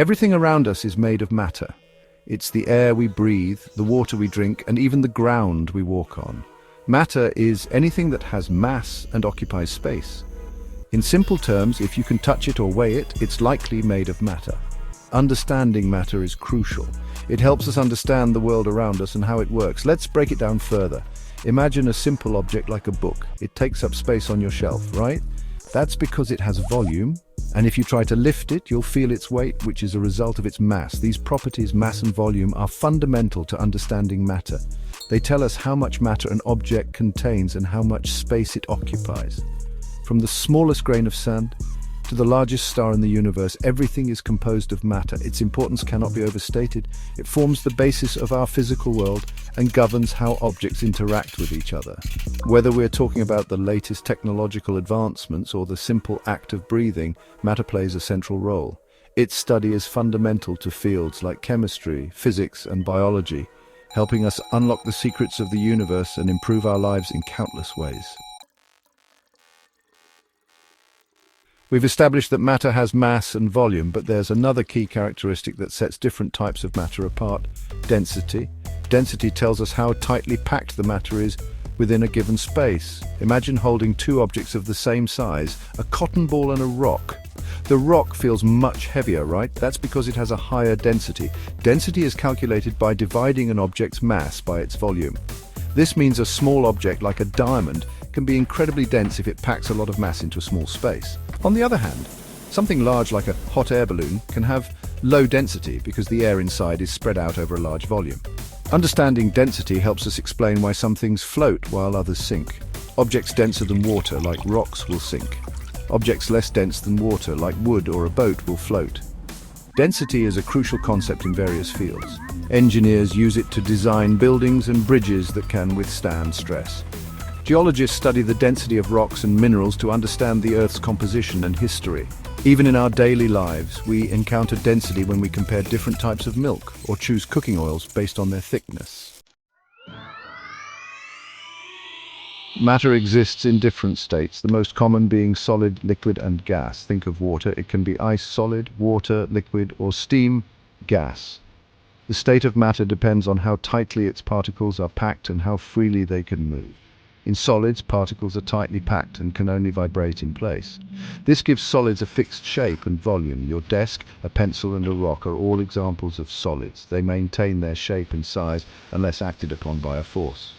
Everything around us is made of matter. It's the air we breathe, the water we drink, and even the ground we walk on. Matter is anything that has mass and occupies space. In simple terms, if you can touch it or weigh it, it's likely made of matter. Understanding matter is crucial. It helps us understand the world around us and how it works. Let's break it down further. Imagine a simple object like a book. It takes up space on your shelf, right? That's because it has volume, and if you try to lift it, you'll feel its weight, which is a result of its mass. These properties, mass and volume, are fundamental to understanding matter. They tell us how much matter an object contains and how much space it occupies. From the smallest grain of sand to the largest star in the universe, everything is composed of matter. Its importance cannot be overstated. It forms the basis of our physical world and governs how objects interact with each other. Whether we're talking about the latest technological advancements or the simple act of breathing, matter plays a central role. Its study is fundamental to fields like chemistry, physics, and biology, helping us unlock the secrets of the universe and improve our lives in countless ways. We've established that matter has mass and volume, but there's another key characteristic that sets different types of matter apart: density. Density tells us how tightly packed the matter is within a given space. Imagine holding two objects of the same size, a cotton ball and a rock. The rock feels much heavier, right? That's because it has a higher density. Density is calculated by dividing an object's mass by its volume. This means a small object like a diamond can be incredibly dense if it packs a lot of mass into a small space. On the other hand, something large like a hot air balloon can have low density because the air inside is spread out over a large volume. Understanding density helps us explain why some things float while others sink. Objects denser than water, like rocks, will sink. Objects less dense than water, like wood or a boat, will float. Density is a crucial concept in various fields. Engineers use it to design buildings and bridges that can withstand stress. Geologists study the density of rocks and minerals to understand the Earth's composition and history. Even in our daily lives, we encounter density when we compare different types of milk or choose cooking oils based on their thickness. Matter exists in different states, the most common being solid, liquid, and gas. Think of water. It can be ice, solid, water, liquid, or steam, gas. The state of matter depends on how tightly its particles are packed and how freely they can move. In solids, particles are tightly packed and can only vibrate in place. This gives solids a fixed shape and volume. Your desk, a pencil, and a rock are all examples of solids. They maintain their shape and size unless acted upon by a force.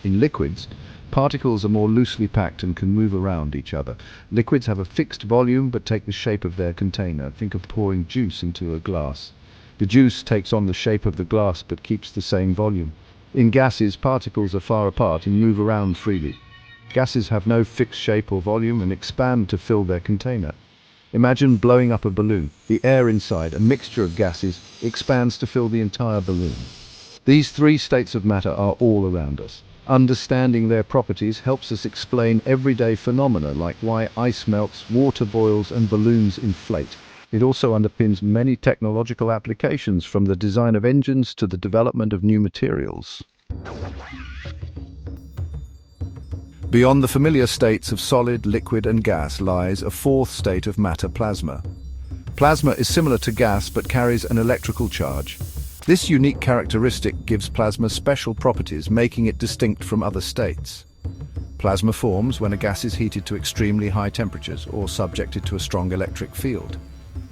In liquids, particles are more loosely packed and can move around each other. Liquids have a fixed volume but take the shape of their container. Think of pouring juice into a glass. The juice takes on the shape of the glass but keeps the same volume. In gases, particles are far apart and move around freely. Gases have no fixed shape or volume and expand to fill their container. Imagine blowing up a balloon. The air inside, a mixture of gases, expands to fill the entire balloon. These three states of matter are all around us. Understanding their properties helps us explain everyday phenomena like why ice melts, water boils, and balloons inflate. It also underpins many technological applications, from the design of engines to the development of new materials. Beyond the familiar states of solid, liquid, and gas lies a fourth state of matter: plasma. Plasma is similar to gas but carries an electrical charge. This unique characteristic gives plasma special properties, making it distinct from other states. Plasma forms when a gas is heated to extremely high temperatures or subjected to a strong electric field.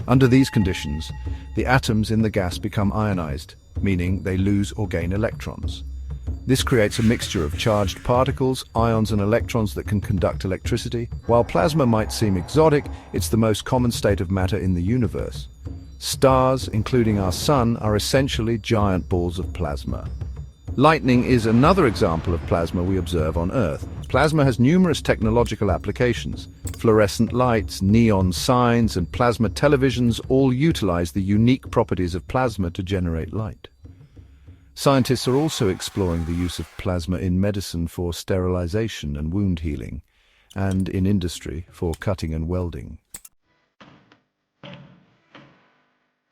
Under these conditions, the atoms in the gas become ionized, meaning they lose or gain electrons. This creates a mixture of charged particles, ions, and electrons that can conduct electricity. While plasma might seem exotic, it's the most common state of matter in the universe. Stars, including our sun, are essentially giant balls of plasma. Lightning is another example of plasma we observe on Earth. Plasma has numerous technological applications. Fluorescent lights, neon signs, and plasma televisions all utilize the unique properties of plasma to generate light. Scientists are also exploring the use of plasma in medicine for sterilization and wound healing, and in industry for cutting and welding.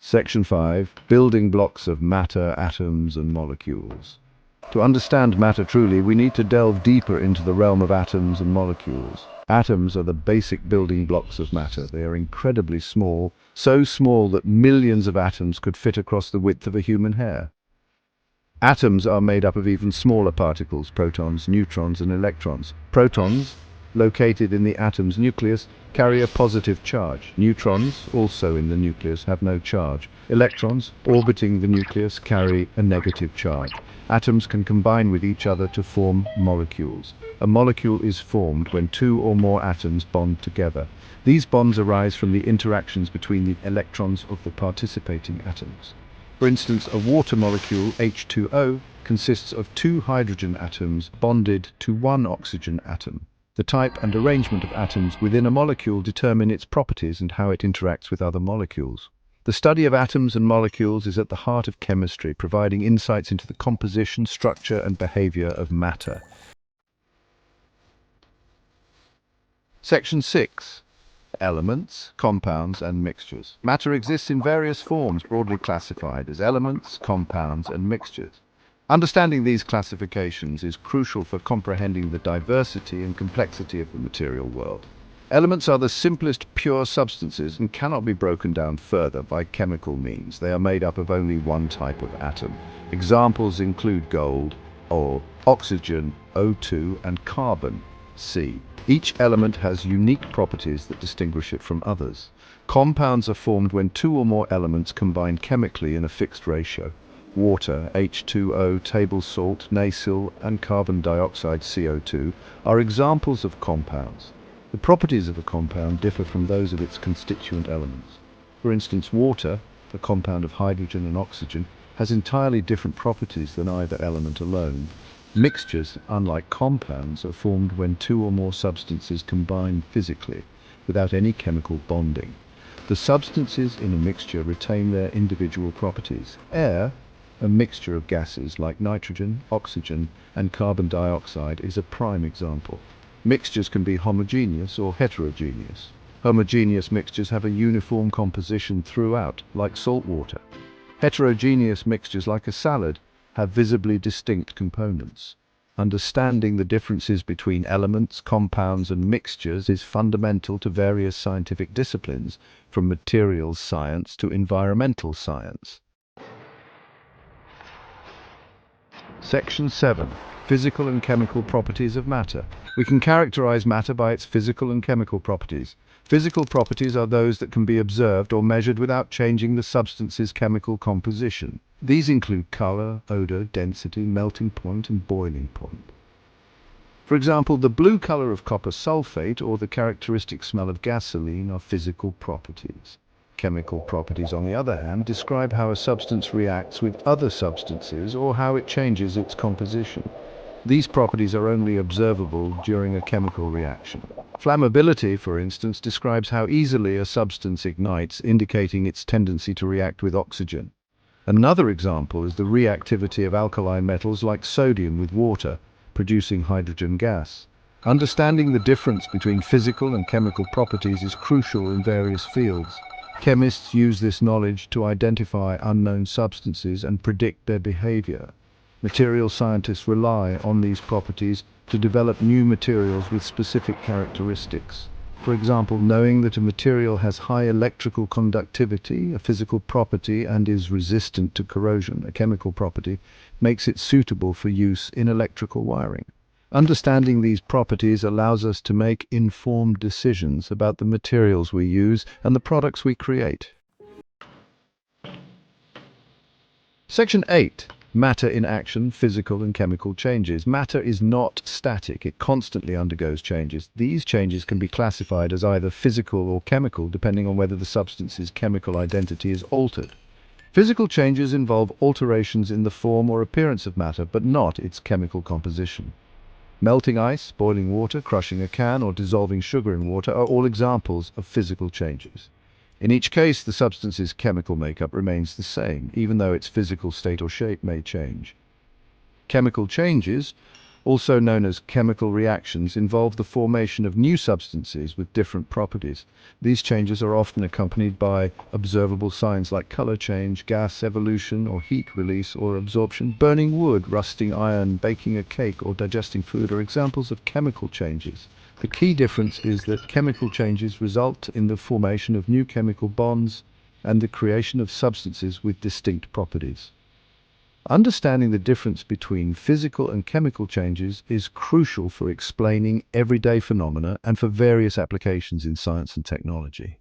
Section 5. Building blocks of matter, atoms, and molecules. To understand matter truly, we need to delve deeper into the realm of atoms and molecules. Atoms are the basic building blocks of matter. They are incredibly small, so small that millions of atoms could fit across the width of a human hair. Atoms are made up of even smaller particles, protons, neutrons, and electrons. Protons, located in the atom's nucleus, carry a positive charge. Neutrons, also in the nucleus, have no charge. Electrons, orbiting the nucleus, carry a negative charge. Atoms can combine with each other to form molecules. A molecule is formed when two or more atoms bond together. These bonds arise from the interactions between the electrons of the participating atoms. For instance, a water molecule, H2O, consists of two hydrogen atoms bonded to one oxygen atom. The type and arrangement of atoms within a molecule determine its properties and how it interacts with other molecules. The study of atoms and molecules is at the heart of chemistry, providing insights into the composition, structure, and behavior of matter. Section 6. Elements, compounds, and mixtures. Matter exists in various forms, broadly classified as elements, compounds, and mixtures. Understanding these classifications is crucial for comprehending the diversity and complexity of the material world. Elements are the simplest pure substances and cannot be broken down further by chemical means. They are made up of only one type of atom. Examples include gold, oil, oxygen, O2, and carbon, C. Each element has unique properties that distinguish it from others. Compounds are formed when two or more elements combine chemically in a fixed ratio. Water, H2O, table salt, NaCl, and carbon dioxide, CO2, are examples of compounds. The properties of a compound differ from those of its constituent elements. For instance, water, a compound of hydrogen and oxygen, has entirely different properties than either element alone. Mixtures, unlike compounds, are formed when two or more substances combine physically, without any chemical bonding. The substances in a mixture retain their individual properties. Air, a mixture of gases like nitrogen, oxygen, and carbon dioxide, is a prime example. Mixtures can be homogeneous or heterogeneous. Homogeneous mixtures have a uniform composition throughout, like salt water. Heterogeneous mixtures, like a salad, have visibly distinct components. Understanding the differences between elements, compounds, and mixtures is fundamental to various scientific disciplines, from materials science to environmental science. Section 7. Physical and chemical properties of matter. We can characterize matter by its physical and chemical properties. Physical properties are those that can be observed or measured without changing the substance's chemical composition. These include color, odor, density, melting point, and boiling point. For example, the blue color of copper sulfate or the characteristic smell of gasoline are physical properties. Chemical properties, on the other hand, describe how a substance reacts with other substances or how it changes its composition. These properties are only observable during a chemical reaction. Flammability, for instance, describes how easily a substance ignites, indicating its tendency to react with oxygen. Another example is the reactivity of alkaline metals like sodium with water, producing hydrogen gas. Understanding the difference between physical and chemical properties is crucial in various fields. Chemists use this knowledge to identify unknown substances and predict their behavior. Material scientists rely on these properties to develop new materials with specific characteristics. For example, knowing that a material has high electrical conductivity, a physical property, and is resistant to corrosion, a chemical property, makes it suitable for use in electrical wiring. Understanding these properties allows us to make informed decisions about the materials we use and the products we create. Section 8. Matter in action, physical and chemical changes. Matter is not static, it constantly undergoes changes. These changes can be classified as either physical or chemical, depending on whether the substance's chemical identity is altered. Physical changes involve alterations in the form or appearance of matter, but not its chemical composition. Melting ice, boiling water, crushing a can, or dissolving sugar in water are all examples of physical changes. In each case, the substance's chemical makeup remains the same, even though its physical state or shape may change. Chemical changes also known as chemical reactions, involve the formation of new substances with different properties. These changes are often accompanied by observable signs like color change, gas evolution, or heat release or absorption. Burning wood, rusting iron, baking a cake, or digesting food are examples of chemical changes. The key difference is that chemical changes result in the formation of new chemical bonds and the creation of substances with distinct properties. Understanding the difference between physical and chemical changes is crucial for explaining everyday phenomena and for various applications in science and technology.